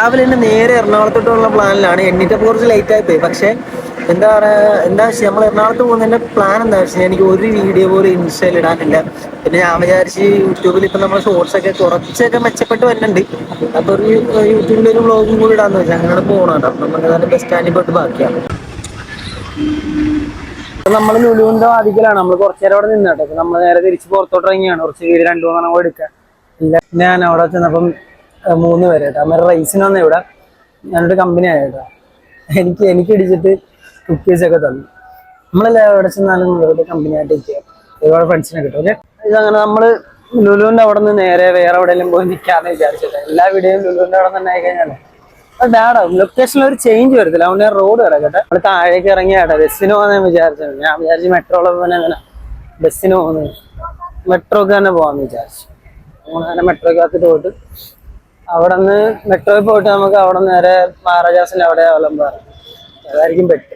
രാവിലെ തന്നെ നേരെ എറണാകുളത്തോട്ടുള്ള പ്ലാനിലാണ്. എണ്ണീറ്റപ്പോൾ കുറച്ച് ലേറ്റ് ആയി പോയി. പക്ഷേ എന്താ പറയുക, എന്താ വെച്ചാൽ നമ്മൾ എറണാകുളത്ത് പോകുന്നതിൻ്റെ പ്ലാൻ എന്താ വെച്ചാൽ എനിക്ക് ഒരു വീഡിയോ പോലും ഇൻസ്റ്റയിൽ ഇടാനില്ല. പിന്നെ ഞാൻ വിചാരിച്ച് യൂട്യൂബിൽ ഇപ്പം നമ്മൾ ഷോർട്സ് ഒക്കെ കുറച്ചൊക്കെ മെച്ചപ്പെട്ട് വരുന്നുണ്ട്. അപ്പോൾ ഒരു യൂട്യൂബിലൊരു വ്ളോഗും കൂടി ഇടാന്ന് വെച്ചാൽ അങ്ങനെ പോകണം കേട്ടോ. നമുക്ക് നല്ല ബസ് സ്റ്റാൻഡിൽ പോയിട്ട് ബാക്കിയാണ്. നമ്മൾ ലുലുവിന്റെ വാതിക്കലാണ്. നമ്മൾ കുറച്ചു നേരം അവിടെ നിന്നോട്ടെ. അപ്പൊ നമ്മൾ നേരെ തിരിച്ച് പുറത്തോട്ട് ഇറങ്ങിയാണ്. കുറച്ച് വീട് 2-3 എടുക്കാൻ. ഞാൻ അവിടെ ചെന്നപ്പം 3 പേര് കേട്ടോ. അമ്മ റൈസിന് വന്ന ഇവിടെ ഞാനൊരു കമ്പനി ആയിട്ടോ. എനിക്ക് ഇടിച്ചിട്ട് കുക്കീസ് ഒക്കെ തന്നു. നമ്മളെല്ലാം എവിടെ ചെന്നാലും ഇവിടെ കമ്പനി ആയിട്ട് ഇരിക്കുക. ഒരുപാട് ഫ്രണ്ട്സിനെ കിട്ടും. ഓക്കെ, ഇതങ്ങനെ നമ്മള് ലുലുവിന്റെ അവിടെ നിന്ന് നേരെ വേറെ എവിടെയെങ്കിലും പോയി നിൽക്കാന്ന് വിചാരിച്ചിട്ട്. എല്ലാ വീഡിയോയും ലുലുവിന്റെ അവിടെ തന്നെ ആയി കഴിഞ്ഞാൽ ഡാഡാവും. ലൊക്കേഷനിൽ ഒരു ചേഞ്ച് വരത്തില്ല. അതുകൊണ്ട് ഞാൻ റോഡ് കിടക്കട്ടെ. നമ്മൾ താഴേക്ക് ഇറങ്ങിയാട്ടെ ബസ്സിന് പോകാൻ വിചാരിച്ചത്. ഞാൻ വിചാരിച്ചു മെട്രോളൊക്കെ തന്നെ അങ്ങനെ ബസ്സിന് പോകുന്നത്, മെട്രോക്ക് തന്നെ പോകാമെന്ന് വിചാരിച്ചു. അങ്ങനെ മെട്രോക്കകത്തിട്ട് പോയിട്ട് അവിടെ നിന്ന് മെട്രോയിൽ പോയിട്ട് നമുക്ക് അവിടെ നേരെ മഹാരാജാസിന്റെ അവിടെ വിളമ്പാറ. അതായിരിക്കും ബെറ്റർ.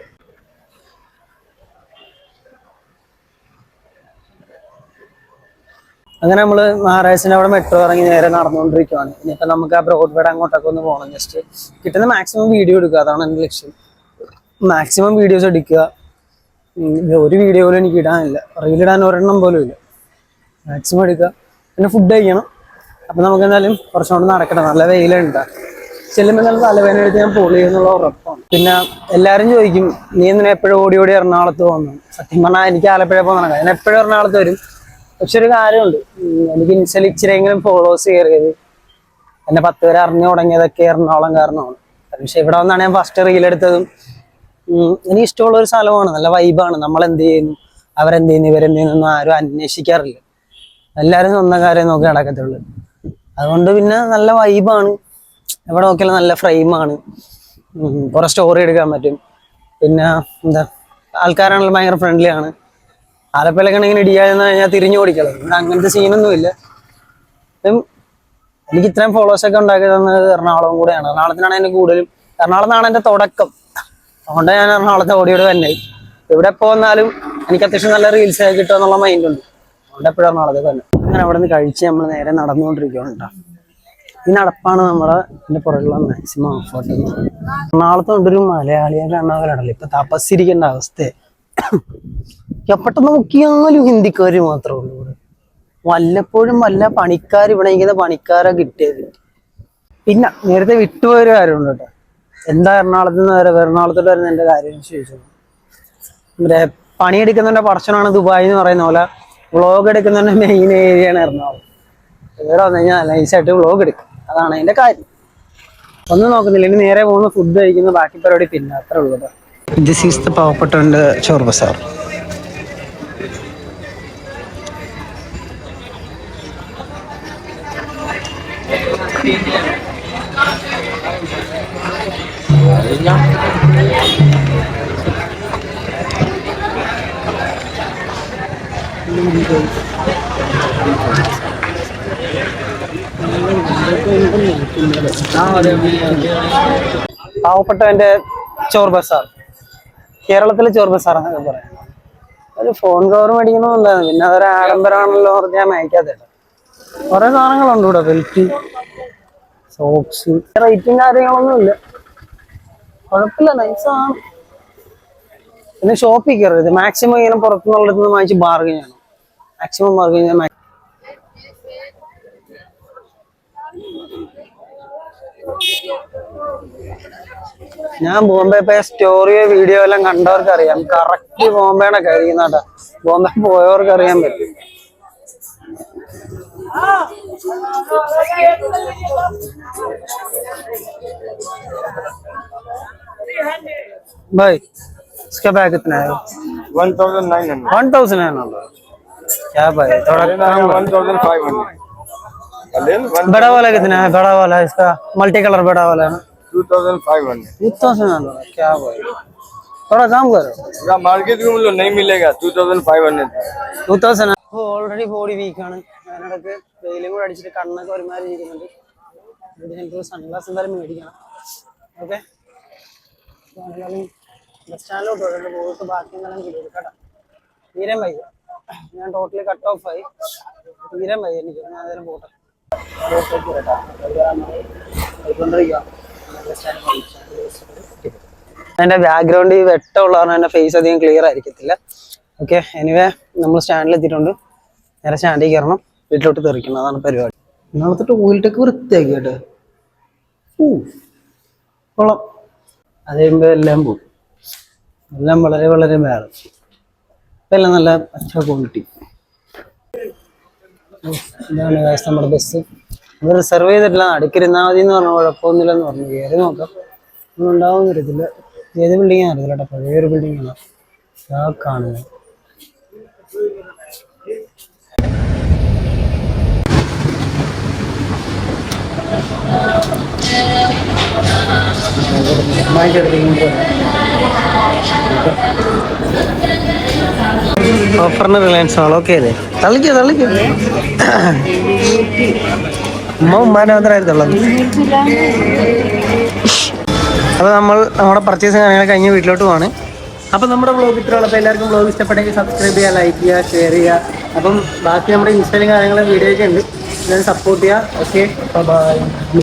അങ്ങനെ നമ്മള് മഹാരാജാസിന്റെ അവിടെ മെട്രോ ഇറങ്ങി നേരെ നടന്നുകൊണ്ടിരിക്കുവാണ്. ഇനിയിപ്പോ നമുക്ക് ആ ബ്രോഡ്വേഡ് അങ്ങോട്ടൊക്കെ ഒന്ന് പോകണം. ജസ്റ്റ് കിട്ടുന്ന മാക്സിമം വീഡിയോ എടുക്കുക, അതാണ് എൻ്റെ ലക്ഷ്യം. മാക്സിമം വീഡിയോസ് എടുക്കുക. ഒരു വീഡിയോ പോലും എനിക്ക് ഇടാനില്ല, റീലിടാൻ ഒരെണ്ണം പോലും ഇല്ല. മാക്സിമം എടുക്കുക. പിന്നെ ഫുഡ് കഴിക്കണം. അപ്പൊ നമുക്ക് എന്തായാലും കുറച്ചുകൊണ്ട് നടക്കണം. നല്ല വെയിലുണ്ട്. ചെല്ലുമ്പോൾ നല്ല തലവേദന എടുത്ത് ഞാൻ പൊളി എന്നുള്ള ഉറപ്പാണ്. പിന്നെ എല്ലാവരും ചോദിക്കും, നീ എന്തിനാ എപ്പോഴും ഓടി എറണാകുളത്ത് പോകുന്നു? സത്യം പറഞ്ഞാൽ എനിക്ക് ആലപ്പുഴ പോകുന്ന ഞാൻ എപ്പോഴും എറണാകുളത്ത് വരും. പക്ഷെ ഒരു കാര്യമുണ്ട്, എനിക്ക് ഇൻസ്റ്റയിൽ ഇച്ചിരിയെങ്കിലും ഫോളോവേഴ്സ് കയറിയത്, എന്നെ 10 പേരെ അറിഞ്ഞു തുടങ്ങിയതൊക്കെ എറണാകുളം കാരണമാണ്. പക്ഷെ ഇവിടെ വന്നാണ് ഞാൻ ഫസ്റ്റ് റീലെടുത്തതും. എനിക്ക് ഇഷ്ടമുള്ള ഒരു സ്ഥലമാണ്, നല്ല വൈബാണ്. നമ്മൾ എന്ത് ചെയ്യുന്നു, അവരെന്ത് ചെയ്യുന്നു, ഇവരെന്ത് ചെയ്യുന്നു ആരും അന്വേഷിക്കാറില്ല. എല്ലാവരും സ്വന്തം കാര്യം നോക്കി നടക്കത്തുള്ളൂ. അതുകൊണ്ട് പിന്നെ നല്ല വൈബാണ്. എവിടെ നോക്കിയാലും നല്ല ഫ്രെയിമാണ്. കുറെ സ്റ്റോറി എടുക്കാൻ പറ്റും. പിന്നെ എന്താ, ആൾക്കാരാണെങ്കിലും ഭയങ്കര ഫ്രണ്ട്ലി ആണ്. ആലപ്പുഴയിലൊക്കെ ഇങ്ങനെ ഇടിയാന്ന് കഴിഞ്ഞാൽ തിരിഞ്ഞു ഓടിക്കളയും. അങ്ങനത്തെ സീനൊന്നുമില്ല. എനിക്ക് ഇത്രയും ഫോളോവേഴ്സൊക്കെ ഉണ്ടാക്കി തന്നത് എറണാകുളം കൂടെയാണ്. എറണാകുളത്തിനാണ് എൻ്റെ കൂടുതലും. എറണാകുളത്താണ് എൻ്റെ തുടക്കം. അതുകൊണ്ട് ഞാൻ എറണാകുളത്തെ ഓടിയോട് തന്നെ. എവിടെ പോന്നാലും എനിക്ക് അത്യാവശ്യം നല്ല റീൽസ് ആയി കിട്ടുക എന്നുള്ള മൈൻഡുണ്ട്. അതുകൊണ്ട് എപ്പോഴും എറണാകുളത്ത് തന്നെ. അങ്ങനെ അവിടെ നിന്ന് കഴിച്ച് നമ്മൾ നേരെ നടന്നുകൊണ്ടിരിക്കുകയാണ് കേട്ടോ. ഈ നടപ്പാണ് നമ്മുടെ ഇതിന്റെ പുറകുള്ള മാക്സിമം എഫേർട്ട്. എറണാകുളത്ത് കൊണ്ടൊരു മലയാളിയെ കാണാൻ ഇപ്പൊ തപസ്സിരിക്കേണ്ട അവസ്ഥ. പെട്ടെന്ന് നോക്കിയാലും ഹിന്ദിക്കാര് മാത്രമേ ഉള്ളൂ ഇവിടെ. വല്ലപ്പോഴും വല്ല പണിക്കാർ ഇവിടെ ഇരിക്കുന്ന പണിക്കാരെ കിട്ടിയത്. പിന്നെ നേരത്തെ വിട്ടുപോയൊരു കാര്യമുണ്ട് കേട്ടോ. എന്താ എറണാകുളത്തോട്ട് വരുന്ന എന്റെ കാര്യം ചോദിച്ചു. പണിയെടുക്കുന്നതിന്റെ പടച്ചനാണ് ദുബായ് എന്ന് പറയുന്ന പോലെ വ്ളോഗ് എടുക്കുന്നതിന്റെ മെയിൻ ഏരിയയാണ് എറണാകുളം. ഇവിടെ വന്നു കഴിഞ്ഞാൽ നൈസായിട്ട് വ്ളോഗ് എടുക്കും. അതാണ് അതിന്റെ കാര്യം. ഒന്നും നോക്കുന്നില്ല. ഇനി നേരെ പോകുന്ന ഫുഡ് കഴിക്കുന്ന ബാക്കി പരിപാടി പിന്നെ അത്ര ഉള്ളത്. ദിസ് ഈസ് ദ പാവപ്പെട്ടവന്റെ ചോർ ബസാർ. പാവപ്പെട്ടവന്റെ ചോർ ബസാർ, കേരളത്തിലെ ചോർ ബസാർ എന്നൊക്കെ പറയാം. ഒരു ഫോൺ കവർ മേടിക്കണമെന്നുണ്ടായിരുന്നു. പിന്നെ അതൊരു ആഡംബരമാണല്ലോ പറഞ്ഞ് ഞാൻ മേടിക്കാത്ത. കുറെ സാധനങ്ങളുണ്ട് ഇവിടെ. ബെൽറ്റ്, സോക്സ്, റേറ്റും കാര്യങ്ങളൊന്നും ഇല്ല. കുഴപ്പമില്ല, നൈസാണ്. പിന്നെ ഷോപ്പിൽ കയറരുത്. മാക്സിമം ഇങ്ങനെ പുറത്തുനിന്നുള്ളത് വാങ്ങിച്ച് ബാർഗൈൻ ചെയ്യണം. മാക്സിമം ബാർഗൈൻ ചെയ്യാൻ. ഞാൻ ബോംബെ പോയ സ്റ്റോറിയോ വീഡിയോ എല്ലാം കണ്ടവർക്ക് അറിയാം. കറക്റ്റ് ബോംബെയാണ് കഴിയുന്നതാ. ബോംബെ പോയവർക്ക് അറിയാൻ പറ്റും. भाई इसका बैग कितना है? 1900. 1900 क्या भाई, थोड़ा कम। 1500. बड़ा वाला कितना है? बड़ा वाला इसका मल्टी कलर बड़ा वाला है ना? 2500. 2500 क्या भाई, थोड़ा कम करो। मार्केट में नहीं मिलेगा. 2500. 2000 ഓൾറെഡി ബോഡി വീക്കാണ്. ഞാനിടക്ക് വെയിലും കൂടെ അടിച്ചിട്ട് കണ്ണൊക്കെ ഒരുമാതിരി ഇരിക്കുന്നുണ്ട്. എനിക്ക് സൺഗ്ലാസ് എന്തായാലും മേടിക്കണം. ഓക്കെ, ബസ് സ്റ്റാൻഡിലോട്ട് പോയിട്ട് ബാക്കി എന്തെങ്കിലും കിട്ടും കേട്ടോ. തീരെ വയ്യ, ഞാൻ ടോട്ടലി കട്ട് ഓഫ് ആയി. തീരെ വയ്യ എനിക്ക്. ഞാൻ അതിലും പോട്ടെ. അതിന്റെ ബാക്ക്ഗ്രൗണ്ട് ഈ വെട്ടമുള്ളതാണ്, എന്റെ ഫേസ് അധികം ക്ലിയർ ആയിരിക്കത്തില്ല. ഓക്കെ, എനിവേ നമ്മൾ സ്റ്റാൻഡിൽ എത്തിയിട്ടുണ്ട്. നേരെ സ്റ്റാൻഡിൽ കയറണം, വീട്ടിലോട്ട് തെറിക്കണം, അതാണ് പരിപാടി. ഇന്നാളത്തെ ഓയിൽ ടെക്ക് വൃത്തിയാക്കി കേട്ടോ. കൊള്ളാം. അത് കഴിയുമ്പോൾ എല്ലാം പോകും, എല്ലാം വളരെ വളരെ വേറെ. ഇപ്പം എല്ലാം നല്ല അച്ഛ ക്വാളിറ്റി. ഇതാണ് നമ്മുടെ ബസ്. നമ്മൾ റിസർവ് ചെയ്തിട്ടില്ല, അടുക്കിരുന്നാൽ മതി എന്ന് പറഞ്ഞു. കുഴപ്പമൊന്നുമില്ലെന്ന് പറഞ്ഞു. കയറി നോക്കാം, ഒന്നും ഉണ്ടാവും അറിയത്തില്ല. ഏത് ബിൽഡിംഗ് അറിയത്തില്ല കേട്ടോ, പഴയൊരു ബിൽഡിംഗ് ആണ് ആ കാണുന്നത്. ഓഫറിന് റിലയൻസ് ആൾ ഓക്കെ അല്ലേ? തള്ളിക്കോ തള്ളിക്കോ. ഉമ്മാനെ മാത്രമായിരുന്നുള്ളത്. അപ്പോൾ നമ്മൾ നമ്മുടെ പർച്ചേസിങ് കാര്യങ്ങൾ കഴിഞ്ഞ് വീട്ടിലോട്ട് പോവാണ്. അപ്പം നമ്മുടെ വ്ളോഗ് ഇത്രയുള്ളൂ. അപ്പോൾ എല്ലാവർക്കും വ്ളോഗ് ഇഷ്ടപ്പെട്ടെങ്കിൽ സബ്സ്ക്രൈബ് ചെയ്യുക, ലൈക്ക് ചെയ്യുക, ഷെയർ ചെയ്യുക. അപ്പം ബാക്കി നമ്മുടെ ഇൻസ്റ്റാഗ്രാം കാര്യങ്ങളും വീഡിയോ ഒക്കെ ഉണ്ട്, എല്ലാവരും സപ്പോർട്ട് ചെയ്യുക. Okay, by.